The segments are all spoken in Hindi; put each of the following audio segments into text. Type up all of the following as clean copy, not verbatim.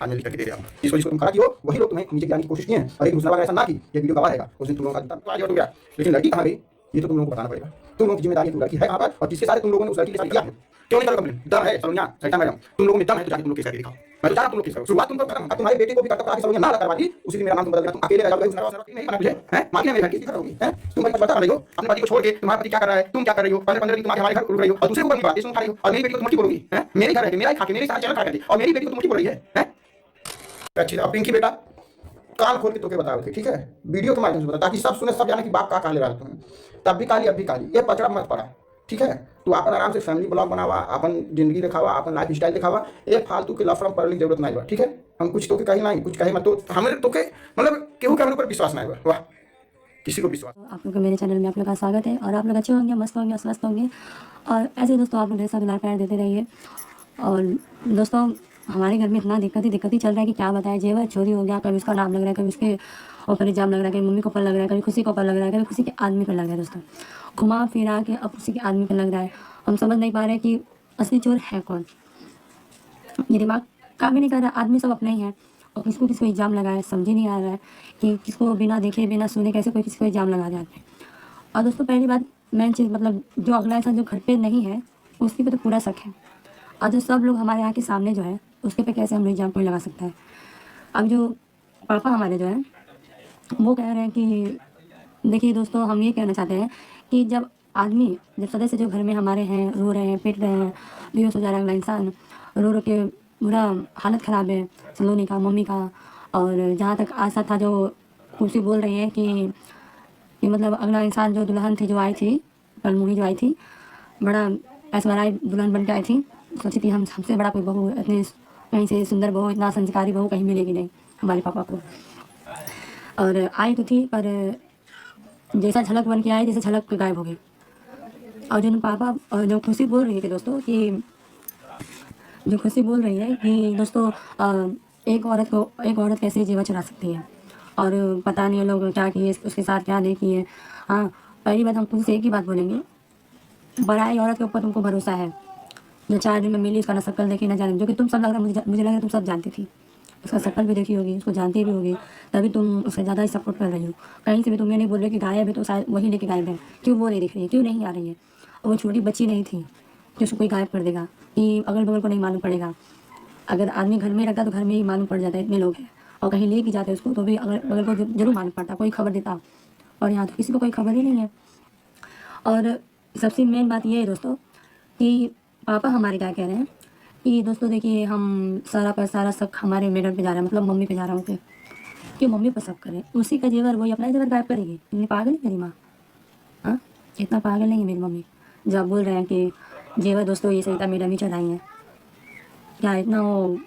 आज मैं लिख करके दे रहा हूँ। जिसको जिसको तुम खड़ा किए हो वही लोग तुम्हें नीचे गिराने की कोशिश किए हैं, और एक दूसरा वाला ऐसा ना कि ये वीडियो गवाह रहेगा, उस दिन तुम लोगों का जूता आज हो गया। लेकिन लड़की कहाँ गई ये तो तुम लोगों को बताना पड़ेगा। तुम लोगों की जिम्मेदारी है, लड़की है कहाँ पर और जिसके साथ तुम लोगों ने उस लड़की के साथ किया है। क्यों नहीं करो कंप्लेन? डर है सलोनिया सरिता मैडम, तुम लोगों में दम है तो जाके तुम लोग केस करके दिखाओ। मैं तो चाह रहा हूं तुम लोग केस करो, शुरुआत तुम करो। अब तुम्हारे बेटे को भी करता करा के सलोनिया ना करवा दी, उसी दिन मेरा नाम तुम बदल देना, तुम अकेले रह जाओगे उस नरवा नहीं बना तुझे हैं। मां ने मेरे घर की दिक्कत होगी हैं, तुम भाई बता रही हो अपने पति को छोड़ के तुम्हारा पति क्या कर रहा है, तुम क्या कर रही हो, 15 दिन तुम हमारे घर रुक रही हो और दूसरे को अपनी बातें सुन खा रही हो, और मेरी बेटी को तुम मुट्ठी बोलोगी हैं, मेरे घर है मेरा ही खा के मेरे साथ चैनल खा के और मेरी बेटी को तुम मुट्ठी बोल रही है। अच्छी अब पिंकी बेटा कान खोल के तोके बताओ थे, ठीक है, वीडियो के माध्यम से बता ताकि सब सुने, सब जाने कि बाप का ले रहा है तुम्हें। तब भी काली अब भी काली, ये पचड़ा मत पड़ा, ठीक है। तू अपन आराम से फैमिली ब्लॉग बनावा, अपन जिंदगी दिखावा, अपन लाइफ स्टाइल दिखावा, ये फालतू के लफड़ा पड़ने की जरूरत नहीं बा, ठीक है। हम कुछ तो के कहीं नहीं, कुछ कहे मत तो हमें तो के मतलब केहू के हमारे ऊपर विश्वास नहीं बा, वाह किसी को विश्वास। आप लोग को मेरे चैनल में आप लोग का स्वागत है और आप लोग अच्छे होंगे, मस्त होंगे, स्वस्थ होंगे और ऐसे दोस्तों आप लोग ऐसा दुलार प्यार देते रहिए। और दोस्तों हमारे घर में इतना दिक्कत ही चल रहा है कि क्या बताया, जेवर चोरी हो गया, कभी उसका नाम लग रहा है, कभी उसके ऊपर इल्जाम लग रहा है, कभी मम्मी के ऊपर लग रहा है, कभी खुशी के ऊपर लग रहा है, कभी खुशी के आदमी पर लग रहा है। दोस्तों घुमा फिरा के अब खुशी के आदमी पर लग रहा है। हम समझ नहीं पा रहे कि असली चोर है कौन। ये दिमाग काम ही नहीं कर रहा, आदमी सब अपने ही हैं और किसको किसको इल्ज़ाम लगाए समझ ही नहीं आ रहा है कि किसको बिना देखे बिना सुने कैसे कोई किसी को इल्ज़ाम लगा जाते हैं। और दोस्तों पहली बात मेन चीज़ मतलब जो अगला इंसान जो घर पे नहीं है उसके पे तो पूरा शक है, और जो सब लोग हमारे यहाँ के सामने जो है उसके पे कैसे हम इल्ज़ाम कोई लगा सकता है। अब जो पापा हमारे जो है वो कह रहे हैं कि देखिए दोस्तों हम ये कहना चाहते हैं कि जब सदस्य जो घर में हमारे हैं रो रहे हैं, पिट रहे हैं, बेहोश हो जा रहा है अगला इंसान, रो रो के बुरा हालत ख़राब है सलोनी का, मम्मी का। और जहाँ तक आशा था जो कुर्सी बोल रही है कि मतलब अगला इंसान जो दुल्हन थी जो आई थी कल मूवी जो आई थी, बड़ा ऐश्वर्या दुल्हन बन के आई थी, सोची थी हमसे बड़ा कोई बहू इतनी कहीं से सुंदर बहू, इतना संस्कारी बहू कहीं मिलेगी नहीं हमारे पापा को। और आई तो थी पर जैसा झलक बन के आई जैसे झलक के गायब हो गई। और जो पापा और जो खुशी बोल रही थी दोस्तों कि जो खुशी बोल रही है कि दोस्तों एक औरत कैसे जीवन चुरा सकती है और पता नहीं लोग क्या किए उसके साथ क्या नहीं किए। हाँ पहली बात हम तुमसे एक ही बात बोलेंगे, बड़ाई औरत के ऊपर तुमको भरोसा है जो 4 दिन में मिली उसका ना शक्ल देखी ना जाने, जो कि तुम सब लग रहा मुझे लग रहा है तुम सब जानती थी, उसका शक्ल भी देखी होगी, उसको जानती भी होगी, तभी तुम उससे ज़्यादा ही सपोर्ट कर रही हो। कहीं से भी तुम ये नहीं बोल रहे कि गायब है तो शायद वही लेके गायब है, क्यों वो नहीं दिख रही है, क्यों नहीं आ रही है। और वो छोटी बच्ची नहीं थी कि उसको कोई गायब कर देगा कि अगल बगल को नहीं मालूम पड़ेगा। अगर आदमी घर में रखता तो घर में ही मालूम पड़ जाता है, इतने लोग हैं, और कहीं ले के जाते उसको तो भी अगल बगल को जरूर मालूम पड़ता, कोई खबर देता। और यहाँ तो किसी को कोई खबर ही नहीं है। और सबसे मेन बात ये है दोस्तों कि पापा हमारे क्या कह रहे हैं कि दोस्तों देखिए हम सारा शक हमारे मैडम पे जा रहा है, मतलब मम्मी पे जा रहा हूँ कि मम्मी पर शक करें, उसी का जेवर वही अपना जेवर गायब करेगी। इतनी पागल है मेरी माँ, हाँ इतना पागल नहीं है मेरी मम्मी जब बोल रहे हैं कि जेवर दोस्तों ये सरिता मैडम ही चढ़ाई हैं। क्या इतना वो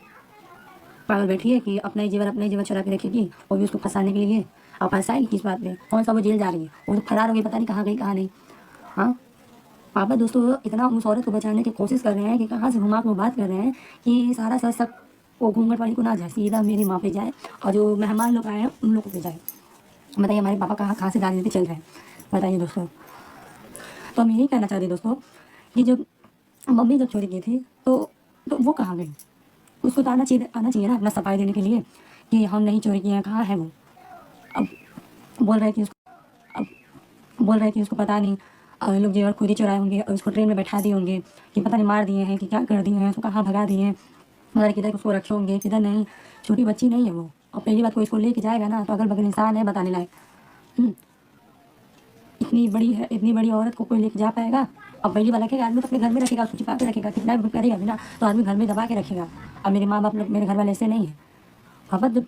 पागल बैठी है कि अपना ही जेवर चुरा के रखेगी वो भी उसको फंसाने के लिए, और फंसाएगी किस बात पे, कौन सा वो जेल जा रही है, वो तो फरार हो गई, पता नहीं कहाँ गई कहाँ नहीं। हाँ पापा दोस्तों इतना उस औरत को बचाने की कोशिश कर रहे हैं कि कहाँ से घुमा के वो बात कर रहे हैं कि सारा सच वो घूंघट वाली को ना जाए, सीधा मेरी माँ पे जाए और जो मेहमान लोग आए हैं उन लोगों पे जाए। बताइए हमारे पापा कहाँ से राजनीति चल रहे हैं, बताइए दोस्तों। तो हम यही कहना चाहते दोस्तों कि जब मम्मी जब चोरी की थी तो वो कहाँ गई, उसको तो आना चाहिए ना अपना सफाई देने के लिए कि हम नहीं चोरी किए हैं, कहाँ है वो। अब बोल रहे कि उसको पता नहीं लोग जेवर खुद ही चुराए होंगे और उसको ट्रेन में बैठा दिए होंगे कि पता नहीं मार दिए हैं कि क्या कर दिए हैं, उसको कहाँ भगा दिए हैं, मगर किधर उसको रखे होंगे किधर नहीं। छोटी बच्ची नहीं है वो, और पहली बात कोई इसको लेके जाएगा ना तो अगल बगल इंसान है बताने लायक। इतनी बड़ी औरत को कोई लेके जा पाएगा। अब पहली बात रखेगा आदमी तो अपने घर में रखेगा, उसको छिपा के रखेगा, कितना भी करेगा बिना तो आदमी घर में दबा के रखेगा। अब मेरे माँ बाप लोग मेरे घर वाले ऐसे नहीं है। पापा जब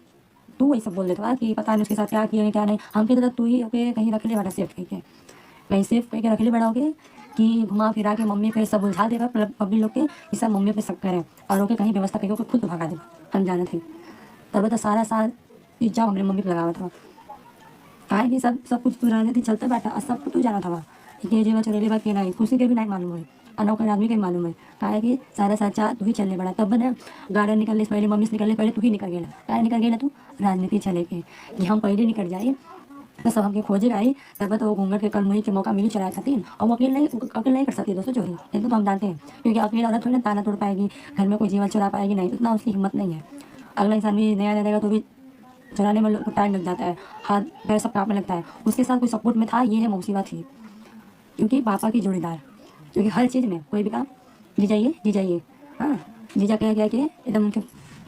तू वही सब बोल देता कि पता नहीं उसके साथ क्या किया क्या नहीं, हम कहते तू ही ओके कहीं रख ले बड़ा सेफ कहीं सेफ कहीं रख ले बड़ा होके कि घुमा फिरा के मम्मी पे सब उलझा देगा पब्लिक लोग के कि सब मम्मी पे शक करें और ओके कहीं व्यवस्था करके खुद भगा देगा, हम जाने थे। तब तो सारा इल्जाम हमने मम्मी पे लगाया था, कहा कि सब कुछ तो राजनीति चलता बैठा और सब कुछ तो जाना था कि जेवा चोरेली बात के नहीं खुशी के भी नहीं मालूम है और नौकर आदमी के मालूम है, कहा कि सारा सच्चा तू ही चलने बड़ा। तब ना गार्डन निकलने से पहले मम्मी से निकलने पहले तू ही निकल गया, कहा निकल गया तू राजनीति चले के कि हम पहले निकल जाए तो सब हमके खोजेगा ही, तब तो वो घूंघट के कल मुही के मौका मिली चलाया खाती और वो अकेले नहीं कर सकती दोस्तों चोरी, इनको तो हम जानते हैं क्योंकि अकेले औरत थोड़ी ना ताला तोड़ पाएगी, घर में कोई जीवन चुरा पाएगी नहीं, इतना उसकी हिम्मत नहीं है। अगला इंसान भी नया दे देगा तो भी चलाने में को टाइम लग जाता है, हाथ पैर सब काँपने लगता है। उसके साथ कोई सपोर्ट में था, ये है मौसीबा थी, क्योंकि पापा की जोड़ीदार, क्योंकि हर चीज़ में कोई भी काम जी जाइए, हाँ, जीजा कह के एकदम उनके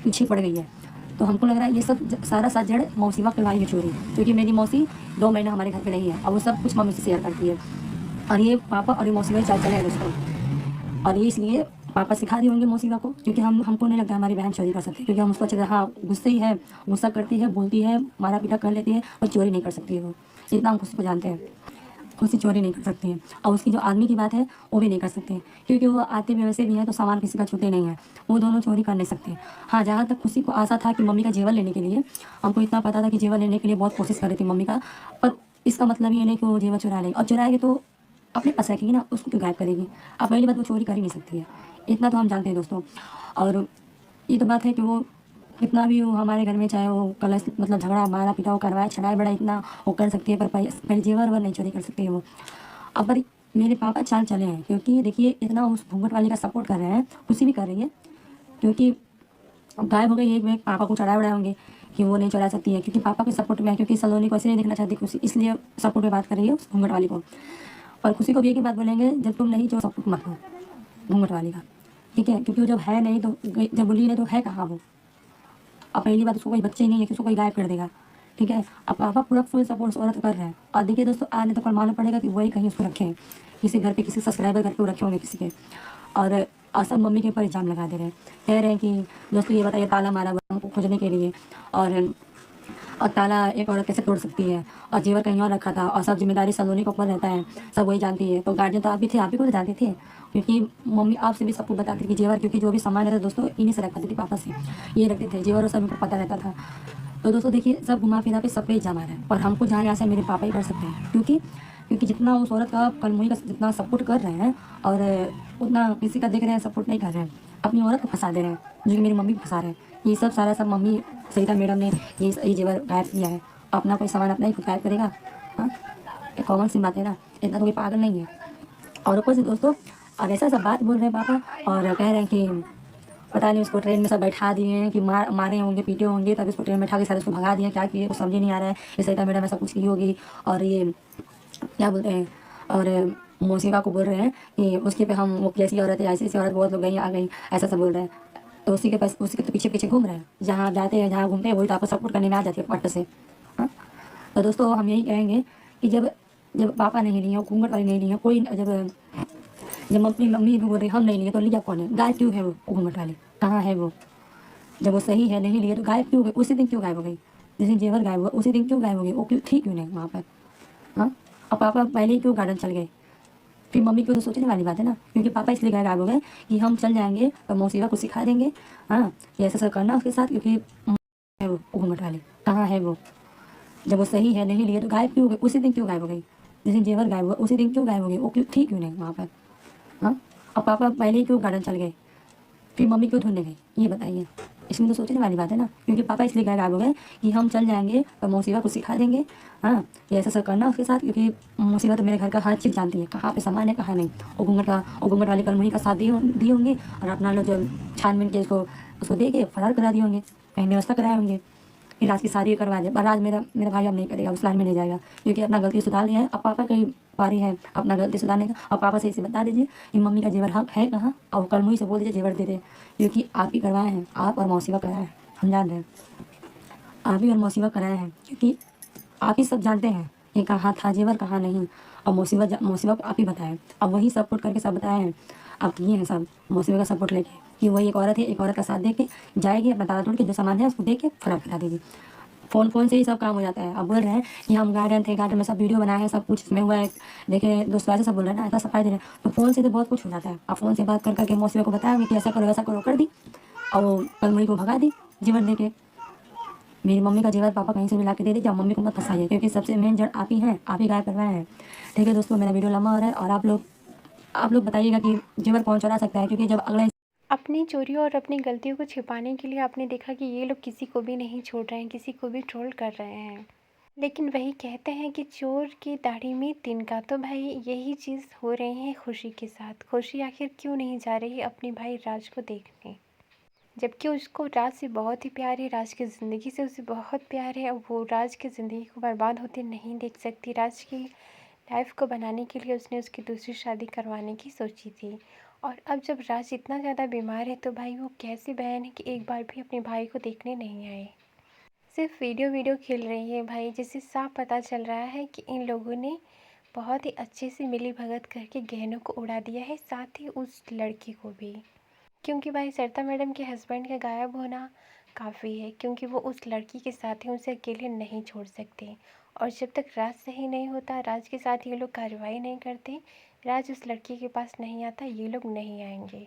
पीछे पड़ गई है। तो हमको लग रहा है ये सब सारा साथ जड़ मौसीबा करवाई है चोरी, क्योंकि मेरी मौसी 2 महीना हमारे घर पे नहीं है और वो सब कुछ मम्मी से शेयर करती है। और ये पापा और ये मौसीबा चाल चले हैं दोस्तों, और ये इसलिए पापा सिखा दिए होंगे मौसीबा को, क्योंकि हमको नहीं लगता हमारी बहन चोरी कर सकती है, क्योंकि हम उसको अच्छे से, हाँ गुस्से ही है, गुस्सा करती है, बोलती है, मारा पीटा कर लेती है, और चोरी नहीं कर सकती है वो, इतना हम खुशी को जानते हैं। खुशी चोरी नहीं कर सकती है, और उसकी जो आदमी की बात है वो भी नहीं कर सकते, क्योंकि वो आते भी वैसे भी है तो सामान किसी का छूटे नहीं है, वो दोनों चोरी कर नहीं सकते। हाँ, जहाँ तक खुशी को आशा था कि मम्मी का जेवर लेने के लिए, हमको इतना पता था कि जेवर लेने के लिए बहुत कोशिश कर रही थी मम्मी का, पर इसका मतलब ये नहीं कि वो जेवर चुरा लेगी, और चुराएगी तो अपने पास रखेगी ना, उसको क्यों गायब करेगी। अब पहली बात, वो चोरी कर ही नहीं सकती है, इतना तो हम जानते हैं दोस्तों। और ये तो बात है कि वो कितना भी वो हमारे घर में चाहे वो कलश मतलब झगड़ा मारा पीटा वो करवाए छड़ाए बड़ा इतना वो कर सकती है, पर पहले जेवर वर नहीं चोरी कर सकती है वो। अब पर मेरे पापा चाल चले हैं, क्योंकि देखिए इतना उस घूंघट वाली का सपोर्ट कर रहे हैं, खुशी भी कर रही है, क्योंकि गायब हो गई एक बैग, पापा को चढ़ाए बढ़ाए होंगे कि वो नहीं चढ़ा सकती है, क्योंकि पापा के सपोर्ट में है, क्योंकि सलोनी को ऐसे नहीं देखना चाहती खुशी, इसलिए सपोर्ट में बात कर रही है उस घूंघट वाली को। और खुशी को भी एक ही बात बोलेंगे, जब तुम नहीं जो सपोर्ट मत हो घूंघट वाली का, ठीक है, क्योंकि वो जब है नहीं तो जब बोली नहीं तो है कहाँ वो। अब पहली बात, उसको कोई बच्चे ही नहीं है कि उसको कोई गायब कर देगा, ठीक है। अब पापा पूरा फुल सपोर्ट औरत कर रहे हैं, और देखिए दोस्तों आने तो कल मालूम पड़ेगा कि वही कहीं उसको रखे हैं, किसी घर पे किसी सब्सक्राइबर घर पे वो रखे होंगे किसी के, और सब मम्मी के ऊपर इल्ज़ाम लगा दे रहे हैं, कह रहे हैं कि दोस्तों ये बताइए ताला मारा हुआ हमको खोजने के लिए, और ताला एक औरत कैसे तोड़ सकती है, और जेवर कहीं और रखा था, और सब जिम्मेदारी सलोनी के ऊपर रहता है, सब वही जानती है। तो गार्जियन तो आप भी थे, आप भी को जानते थे, क्योंकि मम्मी आपसे भी सबको बताती थी कि जेवर, क्योंकि जो भी सामान रहता था दोस्तों इन्हीं से रखती थी, पापा से ये रखते थे जेवर, और सब इनको पता रहता था। तो दोस्तों देखिए सब घुमा फिरा के सब पे इल्ज़ाम आ रहा है, और हमको जहाँ यहाँ से मेरे पापा ही कर सकते हैं, क्योंकि जितना उस औरत का कलमुही का जितना सपोर्ट कर रहे हैं, और उतना किसी का देख रहे हैं सपोर्ट नहीं कर रहे हैं, अपनी औरत को फंसा दे रहे हैं, जो कि मेरी मम्मी को फंसा रहे हैं। ये सब सारा सब मम्मी सरिता मैडम ने ये जेवर गायब किया है, अपना कोई सामान अपना ही खुद गायब करेगा, हाँ, ये कॉमन सी बात है ना, इतना तो कोई पागल नहीं है। और ऊपर से दोस्तों और ऐसा सब बात बोल रहे हैं पापा, और कह रहे हैं कि पता नहीं उसको ट्रेन में सब बैठा दिए हैं, कि मारे होंगे पीटे होंगे, तब इसको ट्रेन में बैठा के सारे उसको भगा दिए, क्या किए कुछ समझ ही नहीं आ रहा है। ये सरिता मैडम ऐसा कुछ की होगी, और ये क्या बोलते हैं, और मौसीका को बोल रहे हैं कि उसके पे हम वो कैसी औरत है, ऐसी औरत बहुत लोग गई आ गई, ऐसा सब बोल रहे हैं। तो उसी के पास उसी के तो पीछे पीछे घूम रहे हैं, जहाँ जाते हैं जहाँ घूमते हैं वही तो आपको सपोर्ट करने में आ जाती है पट्ट से, हाँ। तो दोस्तों हम यही कहेंगे कि जब जब पापा नहीं लिए, घूंघट वाली नहीं लिए, कोई जब अपनी मम्मी भी बोल रही हम नहीं लिए, तो लिया कौन है, गायब क्यों है वो घूंघट वाली, कहाँ है वो। जब वो सही है नहीं लिए तो गायब क्यों हो गई, उसी दिन क्यों गायब हो गई, जिस दिन जेवर गायब हुआ उसी दिन क्यों गायब हो गई, वो क्यों थी क्यों नहीं वहाँ पर, हाँ। और पापा पहले ही क्यों गार्डन चल गए, फिर मम्मी को तो सोचने वाली बात है ना, क्योंकि पापा इसलिए गायब हो गए कि हम चल जाएंगे तो मौसीबा को सिखा देंगे, हाँ, कि ऐसा सब करना उसके साथ, क्योंकि है वो घूंघट वाली, कहाँ है वो। जब वो सही है नहीं लिए तो गायब क्यों हो गई, उसी दिन क्यों गायब हो गई, जिस दिन जेवर गायब हुआ उसी दिन क्यों गायब हो गई, वो क्यों थी क्यों नहीं वहाँ पर, हाँ। और पापा पहले ही क्यों गार्डन चल गए, फिर मम्मी क्यों ढूंढने गई, ये बताइए। इसमें तो सोचने वाली बात है ना, क्योंकि पापा इसलिए गायब हो गए कि हम चल जाएंगे तो मौसीबा को सिखा देंगे, हाँ, कि ऐसा सब करना उसके साथ, क्योंकि मौसीबा तो मेरे घर का हर चीज़ जानती है, कहाँ पे सामान है कहाँ नहीं। वो घूंघट वाली कलमुही का साथ दिए होंगे, और अपना लोग जो छानबीन के उसको दे के फरार करा दिए होंगे, कहीं व्यवस्था कराए होंगे, फिर राज की शादी करवा दे, पर राज मेरा भाई अब नहीं करेगा, उस लाइन में नहीं जाएगा, क्योंकि अपना गलती सुधार लिया है। अब पापा की बारी है अपना गलती सुधारने का, और पापा से इसे बता दीजिए कि मम्मी का जेवर हक है कहाँ, और कलमुही से बोल दीजिए जेवर दे दे, क्योंकि आप ही करवाए हैं, आप और मौसीबा कराए हैं, हम जान रहे हैं, आप ही और मौसीबा कराए हैं, क्योंकि आप ही सब जानते हैं कि कहाँ था जेवर कहाँ नहीं, और मौसीबा को आप ही बताएं, अब वही सपोर्ट करके सब बताए हैं, आप किए हैं सब मौसीबा का सपोर्ट लेके, कि वही एक औरत है, एक औरत का साथ दे के जाएगी, अपना ताला तोड़ के जो सामान है उसको दे के फरार करा देगी। फ़ोन से ही सब काम हो जाता है। अब बोल रहे हैं कि हम गार्डन थे, गार्डन में सब वीडियो बनाए हैं, सब कुछ इसमें हुआ है, देखे दोस्तों ऐसे सब बोल रहे हैं ना, ऐसा सफाई दे रहे हैं, तो फ़ोन से तो बहुत कुछ हो जाता है। अब फ़ोन से बात कर करके मौसी को बताया कि ऐसा करो वैसा करो, कर दी, और वो कलमुही को भगा दी जेवर दे के। मेरी मम्मी का जेवर पापा कहीं से भी ला के दे दी, जब मम्मी को मत फंसाइए, क्योंकि सबसे मेन जड़ आप ही हैं, आप ही गायब करवाए हैं। ठीक है दोस्तों, मेरा वीडियो लंबा हो रहा है, और आप लोग बताइएगा कि जेवर कौन चुरा सकता है, क्योंकि जब अगला अपनी चोरियों और अपनी गलतियों को छिपाने के लिए आपने देखा कि ये लोग किसी को भी नहीं छोड़ रहे हैं, किसी को भी ट्रोल कर रहे हैं। लेकिन वही कहते हैं कि चोर की दाढ़ी में तिनका, तो भाई यही चीज़ हो रही है खुशी के साथ। खुशी आखिर क्यों नहीं जा रही अपने भाई राज को देखने। जबकि उसको राज से बहुत ही प्यार है, राज की ज़िंदगी से उसे बहुत प्यार है और वो राज की ज़िंदगी को बर्बाद होते नहीं देख सकती। राज की लाइफ को बनाने के लिए उसने उसकी दूसरी शादी करवाने की सोची थी। और अब जब राज इतना ज़्यादा बीमार है तो भाई वो कैसी बहन है कि एक बार भी अपने भाई को देखने नहीं आए, सिर्फ वीडियो खेल रही है भाई, जिससे साफ पता चल रहा है कि इन लोगों ने बहुत ही अच्छे से मिली भगत करके गहनों को उड़ा दिया है, साथ ही उस लड़की को भी। क्योंकि भाई सरिता मैडम के हस्बैंड का गायब होना काफ़ी है, क्योंकि वो उस लड़की के साथ ही उसे अकेले नहीं छोड़ सकते। और जब तक राज सही नहीं होता, राज के साथ ये लोग कार्रवाई नहीं करते, राज उस लड़की के पास नहीं आता, ये लोग नहीं आएंगे।